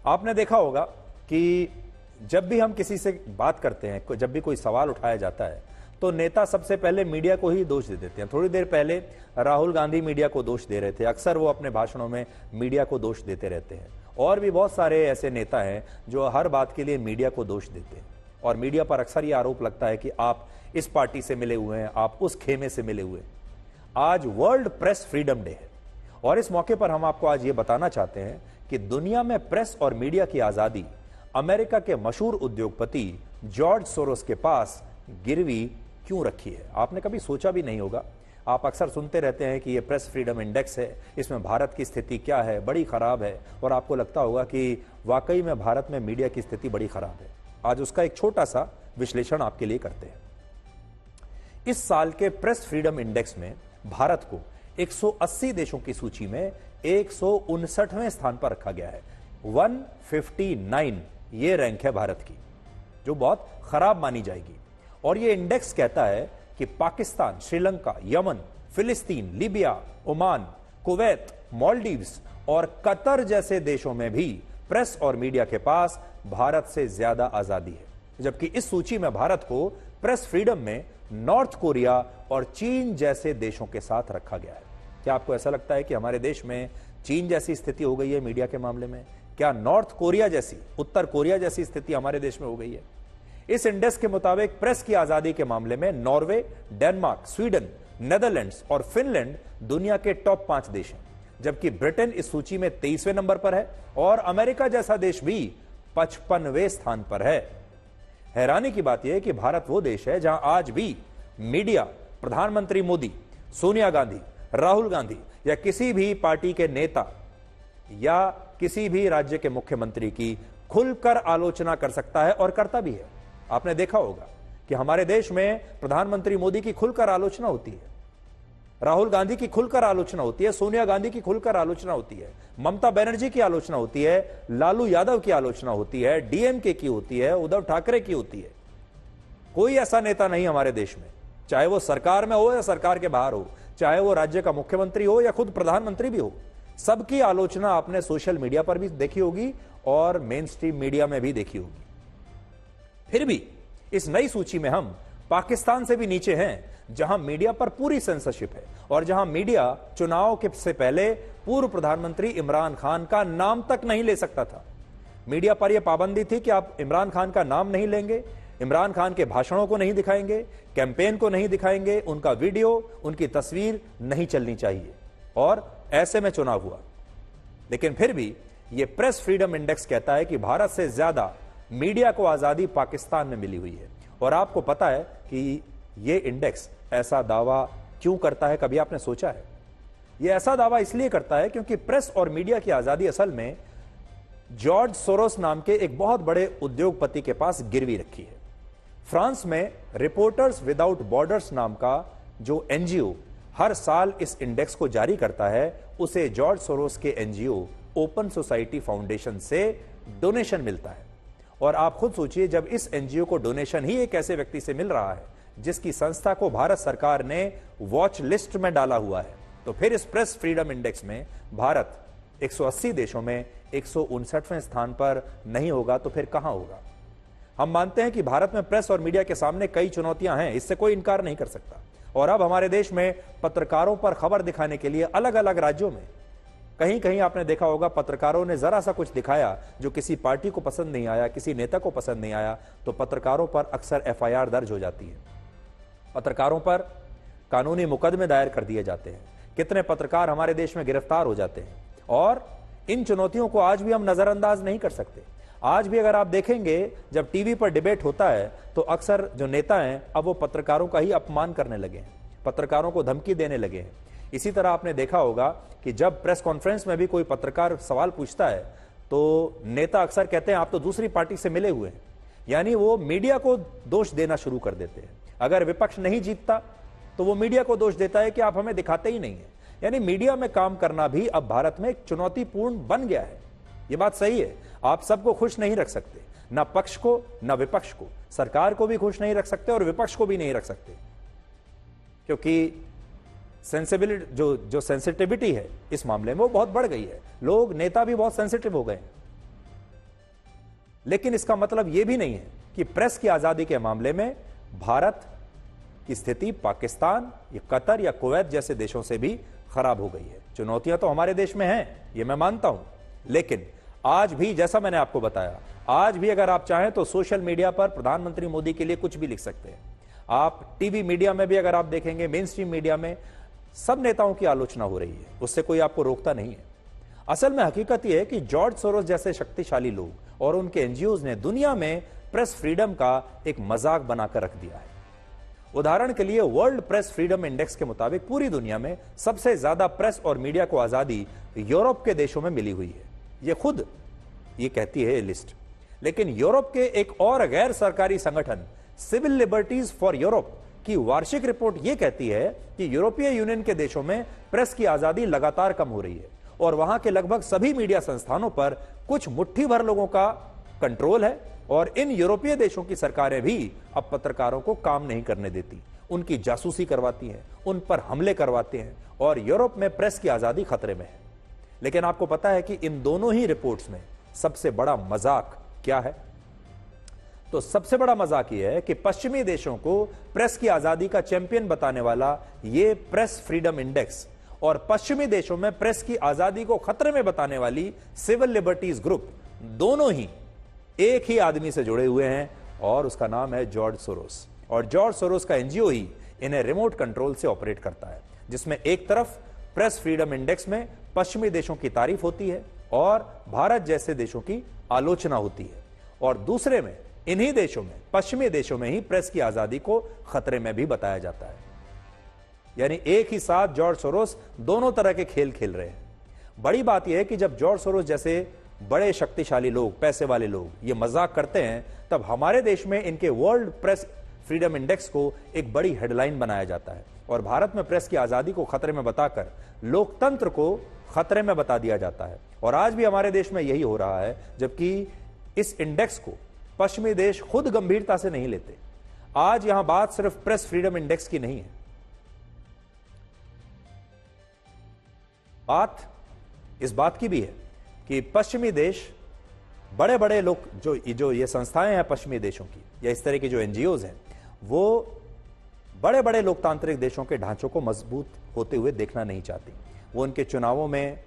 आपने देखा होगा कि जब भी हम किसी से बात करते हैं, जब भी कोई सवाल उठाया जाता है, तो नेता सबसे पहले मीडिया को ही दोष दे देते हैं। थोड़ी देर पहले राहुल गांधी मीडिया को दोष दे रहे थे। अक्सर वो अपने भाषणों में मीडिया को दोष देते रहते हैं। और भी बहुत सारे ऐसे नेता हैं जो हर बात के लिए मीडिया को दोष देते हैं, और मीडिया पर अक्सर ये आरोप लगता है कि आप इस पार्टी से मिले हुए हैं, आप उस खेमे से मिले हुए हैं। आज वर्ल्ड प्रेस फ्रीडम डे है, और इस मौके पर हम आपको आज ये बताना चाहते हैं कि दुनिया में प्रेस और मीडिया की आजादी अमेरिका के मशहूर उद्योगपति जॉर्ज सोरोस के पास गिरवी क्यों रखी है। आपने कभी सोचा भी नहीं होगा। आप अक्सर सुनते रहते हैं कि ये प्रेस फ्रीडम इंडेक्स है, इसमें भारत की स्थिति क्या है, बड़ी खराब है, और आपको लगता होगा कि वाकई में भारत में मीडिया की स्थिति बड़ी खराब है। आज उसका एक छोटा सा विश्लेषण आपके लिए करते हैं। इस साल के प्रेस फ्रीडम इंडेक्स में भारत को 180 देशों की सूची में 159वें स्थान पर रखा गया है। 159 ये रैंक है भारत की, जो बहुत खराब मानी जाएगी। और ये इंडेक्स कहता है कि पाकिस्तान, श्रीलंका, यमन, फिलिस्तीन, लीबिया, ओमान, कुवैत, मालदीव्स और कतर जैसे देशों में भी प्रेस और मीडिया के पास भारत से ज्यादा आजादी है, जबकि इस सूची में भारत को प्रेस फ्रीडम में नॉर्थ कोरिया और चीन जैसे देशों के साथ रखा गया है। क्या आपको ऐसा लगता है कि हमारे देश में चीन जैसी स्थिति हो गई है मीडिया के मामले में? क्या नॉर्थ कोरिया जैसी, उत्तर कोरिया जैसी स्थिति हमारे देश में हो गई है? इस इंडेक्स के मुताबिक प्रेस की आजादी के मामले में नॉर्वे, डेनमार्क, स्वीडन, नेदरलैंड्स और फिनलैंड दुनिया के टॉप 5 देश हैं, जबकि ब्रिटेन इस सूची में 23वें नंबर पर है और अमेरिका जैसा देश भी 55वें स्थान पर है। हैरानी की बात यह है कि भारत वो देश है जहां आज भी मीडिया प्रधानमंत्री मोदी, सोनिया गांधी, राहुल गांधी या किसी भी पार्टी के नेता या किसी भी राज्य के मुख्यमंत्री की खुलकर आलोचना कर सकता है और करता भी है। आपने देखा होगा कि हमारे देश में प्रधानमंत्री मोदी की खुलकर आलोचना होती है, राहुल गांधी की खुलकर आलोचना होती है, सोनिया गांधी की खुलकर आलोचना होती है, ममता बनर्जी की आलोचना होती है, लालू यादव की आलोचना होती है, डीएमके की होती है, उद्धव ठाकरे की होती है। कोई ऐसा नेता नहीं हमारे देश में, चाहे वो सरकार में हो या सरकार के बाहर हो, चाहे वो राज्य का मुख्यमंत्री हो या खुद प्रधानमंत्री भी हो, सबकी आलोचना आपने सोशल मीडिया पर भी देखी होगी और मेन स्ट्रीम मीडिया में भी देखी होगी। फिर भी इस नई सूची में हम पाकिस्तान से भी नीचे हैं, जहां मीडिया पर पूरी सेंसरशिप है और जहां मीडिया चुनाव के से पहले पूर्व प्रधानमंत्री इमरान खान का नाम तक नहीं ले सकता था। मीडिया पर यह पाबंदी थी कि आप इमरान खान का नाम नहीं लेंगे, इमरान खान के भाषणों को नहीं दिखाएंगे, कैंपेन को नहीं दिखाएंगे, उनका वीडियो, उनकी तस्वीर नहीं चलनी चाहिए। और ऐसे में चुनाव हुआ। लेकिन फिर भी यह प्रेस फ्रीडम इंडेक्स कहता है कि भारत से ज्यादा मीडिया को आजादी पाकिस्तान में मिली हुई है। और आपको पता है कि यह इंडेक्स ऐसा दावा क्यों करता है? कभी आपने सोचा है? यह ऐसा दावा इसलिए करता है क्योंकि प्रेस और मीडिया की आजादी असल में जॉर्ज सोरोस नाम के एक बहुत बड़े उद्योगपति के पास गिरवी रखी है। फ्रांस में रिपोर्टर्स विदाउट बॉर्डर्स नाम का जो एनजीओ हर साल इस इंडेक्स को जारी करता है, उसे जॉर्ज सोरोस के एनजीओ ओपन सोसाइटी फाउंडेशन से डोनेशन मिलता है। और आप खुद सोचिए, जब इस एनजीओ को डोनेशन ही एक ऐसे व्यक्ति से मिल रहा है जिसकी संस्था को भारत सरकार ने वॉच लिस्ट में डाला हुआ है, तो फिर इस प्रेस फ्रीडम इंडेक्स में भारत 180 देशों में 159वें स्थान पर नहीं होगा तो फिर कहां होगा? हम मानते हैं कि भारत में प्रेस और मीडिया के सामने कई चुनौतियां हैं, इससे कोई इनकार नहीं कर सकता। और अब हमारे देश में पत्रकारों पर खबर दिखाने के लिए अलग अलग राज्यों में कहीं कहीं आपने देखा होगा, पत्रकारों ने जरा सा कुछ दिखाया जो किसी पार्टी को पसंद नहीं आया, किसी नेता को पसंद नहीं आया, तो पत्रकारों पर अक्सर एफआईआर दर्ज हो जाती है, पत्रकारों पर कानूनी मुकदमे दायर कर दिए जाते हैं, कितने पत्रकार हमारे देश में गिरफ्तार हो जाते हैं। और इन चुनौतियों को आज भी हम नजरअंदाज नहीं कर सकते। आज भी अगर आप देखेंगे, जब टीवी पर डिबेट होता है तो अक्सर जो नेता हैं अब वो पत्रकारों का ही अपमान करने लगे हैं, पत्रकारों को धमकी देने लगे हैं। इसी तरह आपने देखा होगा कि जब प्रेस कॉन्फ्रेंस में भी कोई पत्रकार सवाल पूछता है तो नेता अक्सर कहते हैं आप तो दूसरी पार्टी से मिले हुए हैं, यानी वो मीडिया को दोष देना शुरू कर देते हैं। अगर विपक्ष नहीं जीतता तो वो मीडिया को दोष देता है कि आप हमें दिखाते ही नहीं है। यानी मीडिया में काम करना भी अब भारत में एक चुनौतीपूर्ण बन गया है। ये बात सही है, आप सबको खुश नहीं रख सकते, ना पक्ष को ना विपक्ष को, सरकार को भी खुश नहीं रख सकते और विपक्ष को भी नहीं रख सकते, क्योंकि सेंसिबिलिटी जो सेंसिटिविटी है इस मामले में वो बहुत बढ़ गई है। लोग, नेता भी बहुत सेंसिटिव हो गए। लेकिन इसका मतलब यह भी नहीं है कि प्रेस की आजादी के मामले में भारत की स्थिति पाकिस्तान या कतर या कुवैत जैसे देशों से भी खराब हो गई है। चुनौतियां तो हमारे देश में हैं, यह मैं मानता हूं, लेकिन आज भी जैसा मैंने आपको बताया, आज भी अगर आप चाहें तो सोशल मीडिया पर प्रधानमंत्री मोदी के लिए कुछ भी लिख सकते हैं। आप टीवी मीडिया में भी अगर आप देखेंगे, मेन स्ट्रीम मीडिया में सब नेताओं की आलोचना हो रही है, उससे कोई आपको रोकता नहीं है। असल में हकीकत यह है कि जॉर्ज सोरोस जैसे शक्तिशाली लोग और उनके एनजीओज ने दुनिया में प्रेस फ्रीडम का एक मजाक बनाकर रख दिया है। उदाहरण के लिए वर्ल्ड प्रेस फ्रीडम इंडेक्स के मुताबिक पूरी दुनिया में सबसे ज्यादा प्रेस और मीडिया को आजादी यूरोप के देशों में मिली हुई है। यह खुद ये कहती है लिस्ट। लेकिन यूरोप के एक और गैर सरकारी संगठन सिविल लिबर्टीज फॉर यूरोप की वार्षिक रिपोर्ट यह कहती है कि यूरोपीय यूनियन के देशों में प्रेस की आजादी लगातार कम हो रही है और वहां के लगभग सभी मीडिया संस्थानों पर कुछ मुट्ठी भर लोगों का कंट्रोल है और इन यूरोपीय देशों की सरकारें भी अब पत्रकारों को काम नहीं करने देती, उनकी जासूसी करवाती हैं, उन पर हमले करवाते हैं और यूरोप में प्रेस की आजादी खतरे में है। लेकिन आपको पता है कि इन दोनों ही रिपोर्ट्स में सबसे बड़ा मजाक क्या है? तो सबसे बड़ा मजाक यह है कि पश्चिमी देशों को प्रेस की आजादी का चैंपियन बताने वाला यह प्रेस फ्रीडम इंडेक्स और पश्चिमी देशों में प्रेस की आजादी को खतरे में बताने वाली सिविल लिबर्टीज ग्रुप दोनों ही एक ही आदमी से जुड़े हुए हैं और उसका नाम है जॉर्ज सोरोस। और जॉर्ज सोरोस का एनजीओ ही इन्हें रिमोट कंट्रोल से ऑपरेट करता है, जिसमें एक तरफ प्रेस फ्रीडम इंडेक्स में पश्चिमी देशों की तारीफ होती है और भारत जैसे देशों की आलोचना होती है, और दूसरे में इन्हीं देशों में, पश्चिमी देशों में ही प्रेस की आजादी को खतरे में भी बताया जाता है। यानी एक ही साथ जॉर्ज सोरोस दोनों तरह के खेल खेल रहे हैं। बड़ी बात यह है कि जब जॉर्ज सोरोस जैसे बड़े शक्तिशाली लोग, पैसे वाले लोग ये मजाक करते हैं, तब हमारे देश में इनके वर्ल्ड प्रेस फ्रीडम इंडेक्स को एक बड़ी हेडलाइन बनाया जाता है और भारत में प्रेस की आजादी को खतरे में बताकर लोकतंत्र को खतरे में बता दिया जाता है। और आज भी हमारे देश में यही हो रहा है, जबकि इस इंडेक्स को पश्चिमी देश खुद गंभीरता से नहीं लेते। आज यहां बात सिर्फ प्रेस फ्रीडम इंडेक्स की नहीं है, बात इस बात की भी है कि पश्चिमी देश, बड़े बड़े लोग, जो ये संस्थाएं हैं पश्चिमी देशों की या इस तरह की जो एनजीओज हैं, वो बड़े बड़े लोकतांत्रिक देशों के ढांचों को मजबूत होते हुए देखना नहीं चाहती। वो उनके चुनावों में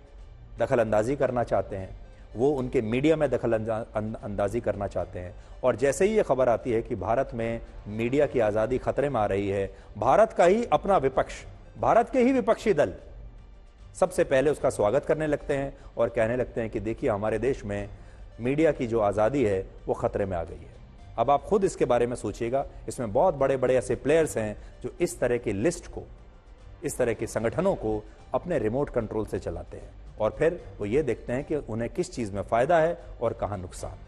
दखल अंदाजी करना चाहते हैं, वो उनके मीडिया में दखल अंदाजी करना चाहते हैं। और जैसे ही ये खबर आती है कि भारत में मीडिया की आज़ादी खतरे में आ रही है, भारत का ही अपना विपक्ष, भारत के ही विपक्षी दल सबसे पहले उसका स्वागत करने लगते हैं और कहने लगते हैं कि देखिए हमारे देश में मीडिया की जो आज़ादी है वो खतरे में आ गई है। अब आप खुद इसके बारे में सोचिएगा, इसमें बहुत बड़े बड़े ऐसे प्लेयर्स हैं जो इस तरह की लिस्ट को, इस तरह के संगठनों को अपने रिमोट कंट्रोल से चलाते हैं और फिर वो ये देखते हैं कि उन्हें किस चीज़ में फ़ायदा है और कहाँ नुकसान।